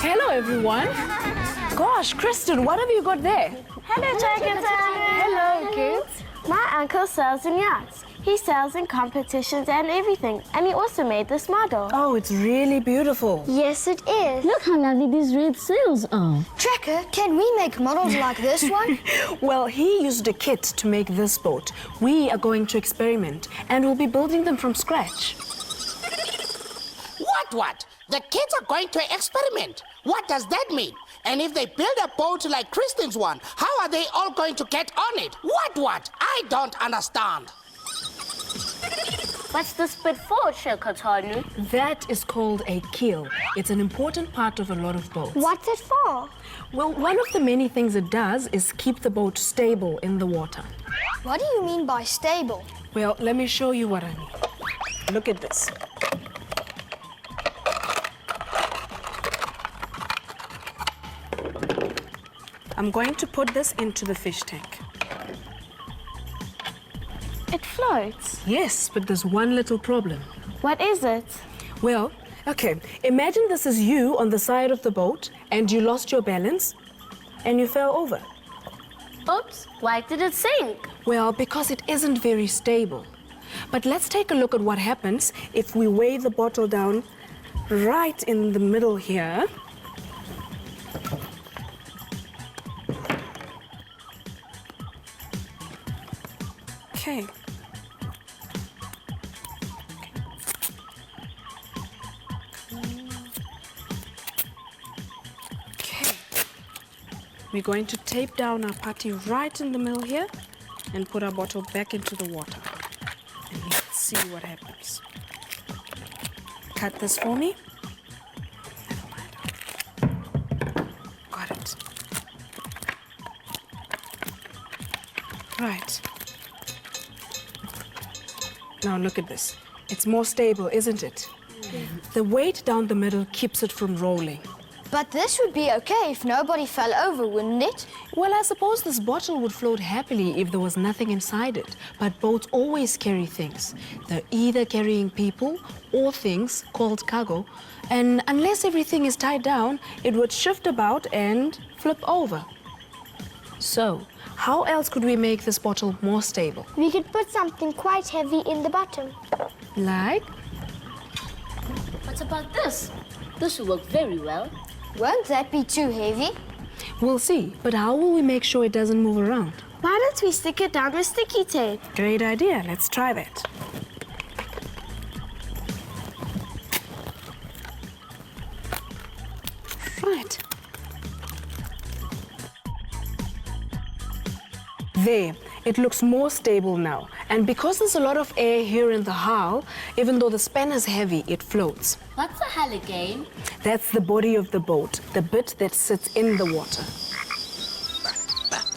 Hello, everyone. Gosh, Kristen, what have you got there? Hello, Chakatana. Hello, kids. My uncle sells in yachts. He sells in competitions and everything. And he also made this model. Oh, it's really beautiful. Yes, it is. Look how lovely these red sails are. Tracker, can we make models like this one? Well, he used a kit to make this boat. We are going to experiment, and we'll be building them from scratch. What? The kids are going to experiment. What does that mean? And if they build a boat like Kristen's one, how are they all going to get on it? What? I don't understand. What's this bit for, Chakatana? That is called a keel. It's an important part of a lot of boats. What's it for? Well, one of the many things it does is keep the boat stable in the water. What do you mean by stable? Well, let me show you what I mean. Look at this. I'm going to put this into the fish tank. It floats. Yes, but there's one little problem. What is it? Well, okay, imagine this is you on the side of the boat and you lost your balance and you fell over. Oops, why did it sink? Well, because it isn't very stable. But let's take a look at what happens if we weigh the bottle down right in the middle here. Okay. Okay. We're going to tape down our putty right in the middle here and put our bottle back into the water. And let's see what happens. Cut this for me. Got it. Right. Now look at this. It's more stable, isn't it? The weight down the middle keeps it from rolling. But this would be okay if nobody fell over, wouldn't it? Well, I suppose this bottle would float happily if there was nothing inside it. But boats always carry things. They're either carrying people or things called cargo. And unless everything is tied down, it would shift about and flip over. So, how else could we make this bottle more stable? We could put something quite heavy in the bottom. Like? What about this? This will work very well. Won't that be too heavy? We'll see. But how will we make sure it doesn't move around? Why don't we stick it down with sticky tape? Great idea. Let's try that. Right. There. It looks more stable now. And because there's a lot of air here in the hull, even though the span is heavy, it floats. What's a hull again? That's the body of the boat, the bit that sits in the water.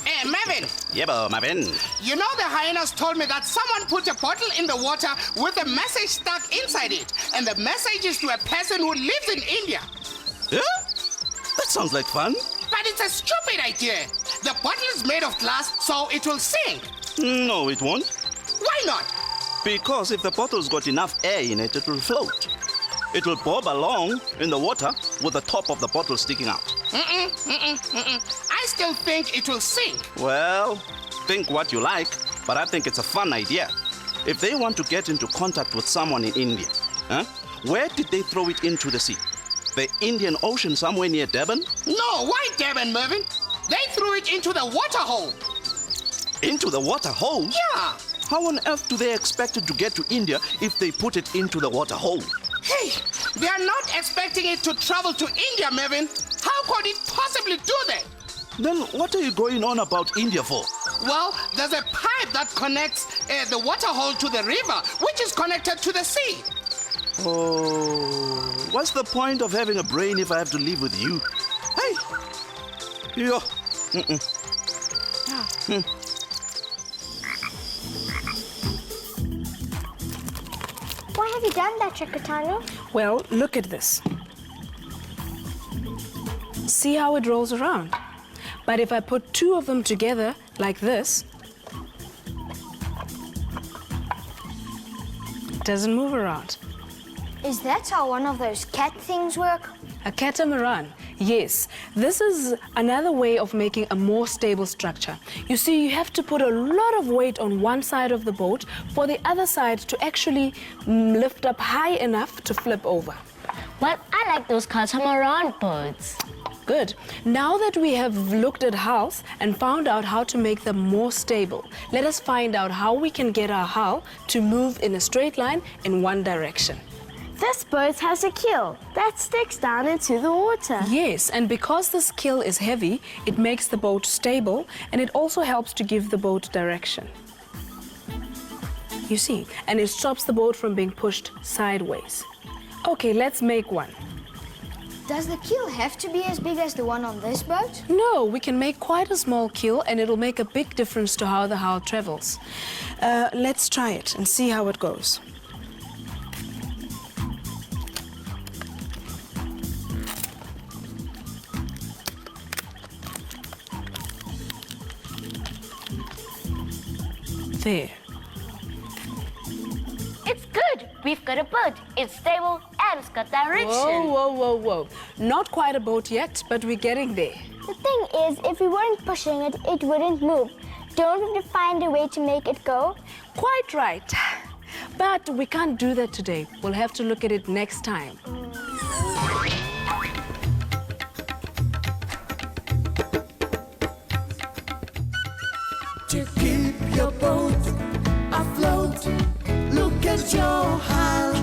Hey, Marvin, Yebo, Marvin. you know the hyenas told me that someone put a bottle in the water with a message stuck inside it. And the message is to a person who lives in India. Huh? That sounds like fun. But it's a stupid idea. The bottle is made of glass, so it will sink. No, it won't. Why not? Because if the bottle's got enough air in it, it will float. It will bob along in the water with the top of the bottle sticking out. I still think it will sink. Well, think what you like, but I think it's a fun idea. If they want to get into contact with someone in India, where did they throw it into the sea? The Indian Ocean somewhere near Devon? No, why Devon, Mervyn? They threw it into the water hole. Into the water hole? Yeah. How on earth do they expect it to get to India if they put it into the water hole? Hey, they are not expecting it to travel to India, Mervyn. How could it possibly do that? Then what are you going on about India for? Well, there's a pipe that connects the water hole to the river, which is connected to the sea. Oh, what's the point of having a brain if I have to live with you? Hey! Yo. Why have you done that, Chakatano? Well, look at this. See how it rolls around? But if I put two of them together like this, it doesn't move around. Is that how one of those cat things work? A catamaran, yes. This is another way of making a more stable structure. You see, you have to put a lot of weight on one side of the boat for the other side to actually lift up high enough to flip over. But I like those catamaran boats. Good. Now that we have looked at hulls and found out how to make them more stable, let us find out how we can get our hull to move in a straight line in one direction. This boat has a keel that sticks down into the water. Yes, and because this keel is heavy, it makes the boat stable and it also helps to give the boat direction. You see, and it stops the boat from being pushed sideways. Okay, let's make one. Does the keel have to be as big as the one on this boat? No, we can make quite a small keel and it'll make a big difference to how the hull travels. Let's try it and see how it goes. There. It's good. We've got a boat. It's stable and it's got direction. Whoa, whoa, whoa, whoa. Not quite a boat yet, but we're getting there. The thing is, if we weren't pushing it, it wouldn't move. Don't we have to find a way to make it go? Quite right. But we can't do that today. We'll have to look at it next time. To keep your boat afloat, look at your hull.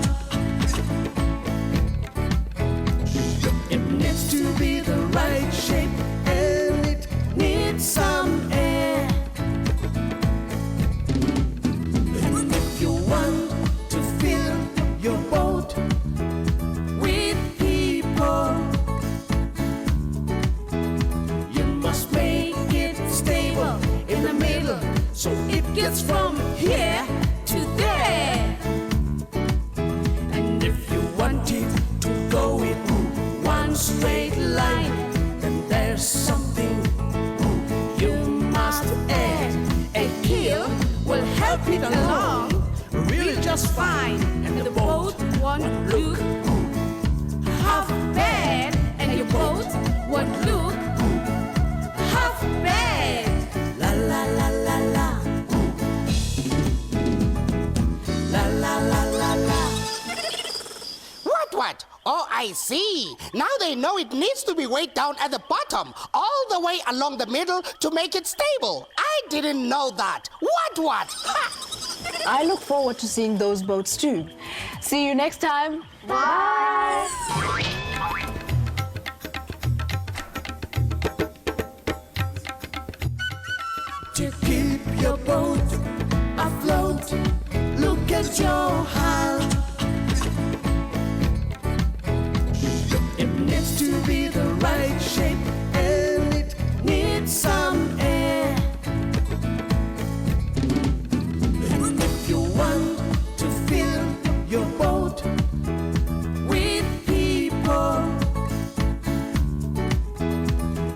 It needs to be the right shape and it needs some air. And if you want to fill your boat with people, you must make it stable in the middle, so it gets from here to there. And if you want it to go in one straight line, then there's something you must add. A keel will help it along really just fine, and the boat won't look half bad, and your boat won't look half bad. La la la la la. La la la la la. What? Oh, I see. Now they know it needs to be weighed down at the bottom, all the way along the middle to make it stable. I didn't know that. What? Ha! I look forward to seeing those boats too. See you next time. Bye. To keep your boat afloat, look at your hull. It needs to be the right shape and it needs some air. And if you want to fill your boat with people,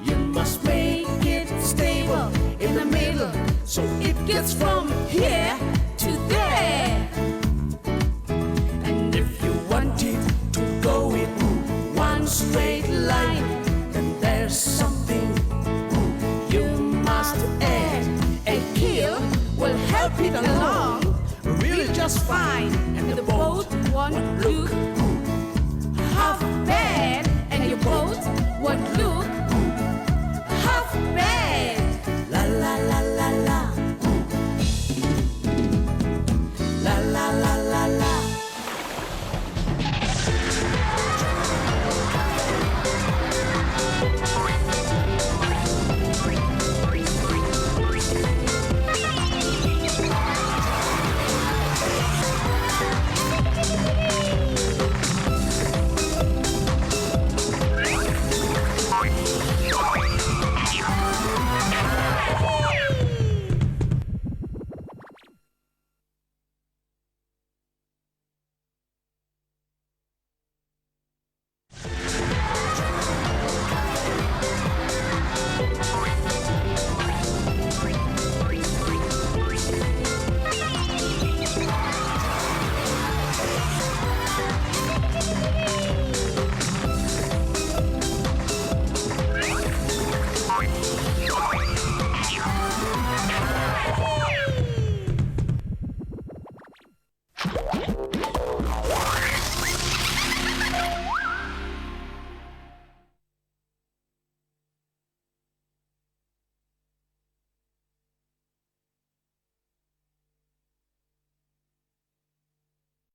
you must make it stable in the middle, so it gets from here to there. And if you want it to go in one straight line, then there's something you must add. A keel will help it along really just fine, and the boat won't look